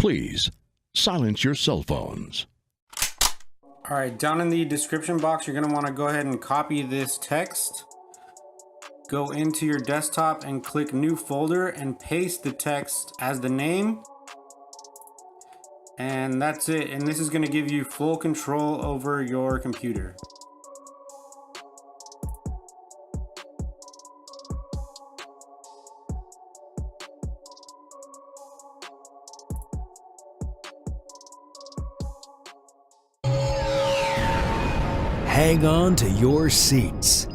Please silence your cell phones. All right, down in the description box, you're going to want to go ahead and copy this text. Go into your desktop and click new folder and paste the text as the name. And that's it. And this is going to give you full control over your computer. Hang on to your seats.